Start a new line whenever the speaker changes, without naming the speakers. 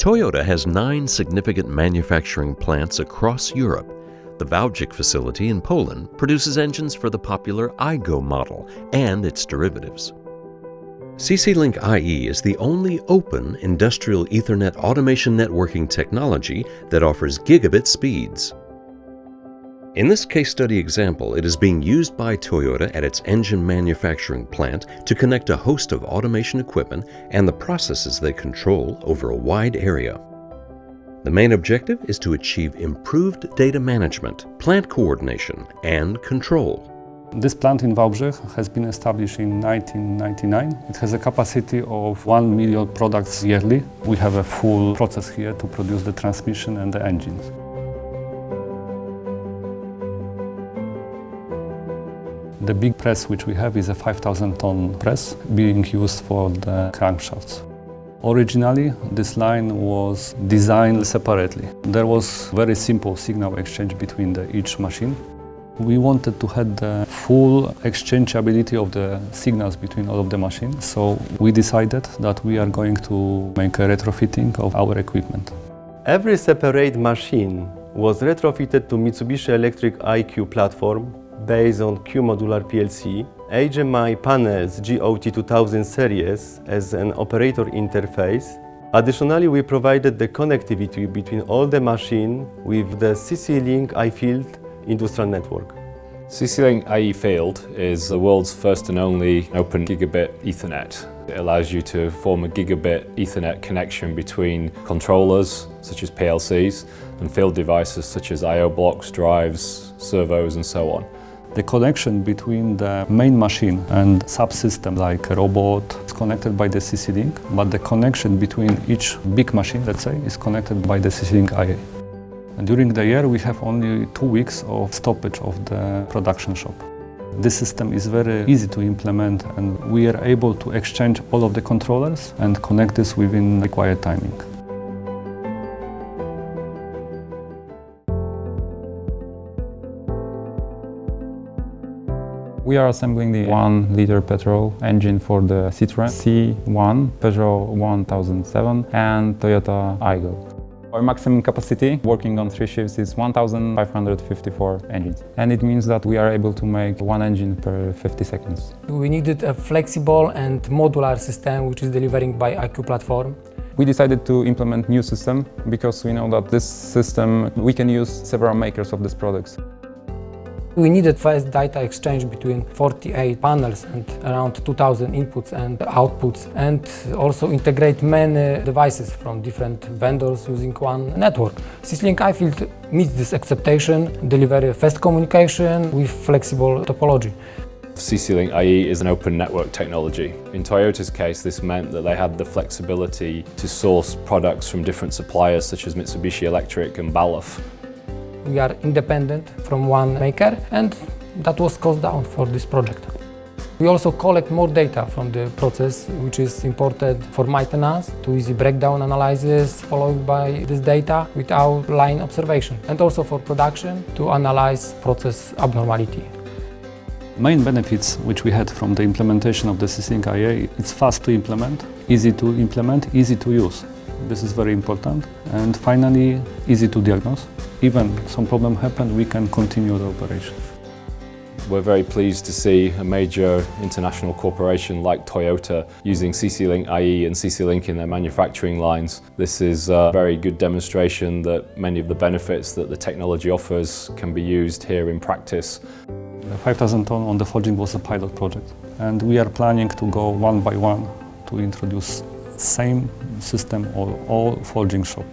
Toyota has 9 significant manufacturing plants across Europe. The Wałbrzych facility in Poland produces engines for the popular iGo model and its derivatives. CC-Link-IE is the only open industrial Ethernet automation networking technology that offers gigabit speeds. In this case study example, it is being used by Toyota at its engine manufacturing plant to connect a host of automation equipment and the processes they control over a wide area. The main objective is to achieve improved data management, plant coordination, and control.
This plant in Wałbrzych has been established in 1999. It has a capacity of 1 million products yearly. We have a full process here to produce the transmission and the engines. The big press which we have is a 5,000-ton press being used for the crankshafts. Originally, this line was designed separately. There was very simple signal exchange between each machine. We wanted to have the full exchangeability of the signals between all of the machines, so we decided that we are going to make a retrofitting of our equipment.
Every separate machine was retrofitted to Mitsubishi Electric IQ platform based on Q-modular PLC, HMI panels GOT2000 series as an operator interface. Additionally, we provided the connectivity between all the machines with the CC-Link-IE field industrial network.
CC-Link-IE field is the world's first and only open gigabit Ethernet. It allows you to form a gigabit Ethernet connection between controllers, such as PLCs, and field devices such as I/O blocks, drives, servos, and so on.
The connection between the main machine and subsystem like a robot is connected by the CC-Link, but the connection between each big machine, let's say, is connected by the CC-Link-IE. And during the year we have only 2 weeks of stoppage of the production shop. This system is very easy to implement and we are able to exchange all of the controllers and connect this within required timing.
We are assembling the 1-liter petrol engine for the Citroën C1, Peugeot 1007 and Toyota iGo. Our maximum capacity, working on 3 shifts, is 1,554 engines. And it means that we are able to make 1 engine per 50 seconds.
We needed a flexible and modular system which is delivering by IQ platform.
We decided to implement new system because we know that this system, we can use several makers of these products.
We needed fast data exchange between 48 panels and around 2,000 inputs and outputs, and also integrate many devices from different vendors using one network. CC-Link-IE field meets this expectation, deliver fast communication with flexible topology.
CC-Link-IE is an open network technology. In Toyota's case, this meant that they had the flexibility to source products from different suppliers such as Mitsubishi Electric and Bedarf.
We are independent from one maker, and that was cost down for this project. We also collect more data from the process, which is important for maintenance, to easy breakdown analysis followed by this data without line observation, and also for production to analyze process abnormality.
Main benefits which we had from the implementation of the CC-Link-IE, it's fast to implement, easy to use. This is very important. And finally, easy to diagnose. Even some problem happen, we can continue the operation.
We're very pleased to see a major international corporation like Toyota using CC-Link-IE and CC-Link in their manufacturing lines. This is a very good demonstration that many of the benefits that the technology offers can be used here in practice.
The 5,000 ton on the forging was a pilot project, and we are planning to go one by one to introduce same system on all forging shop.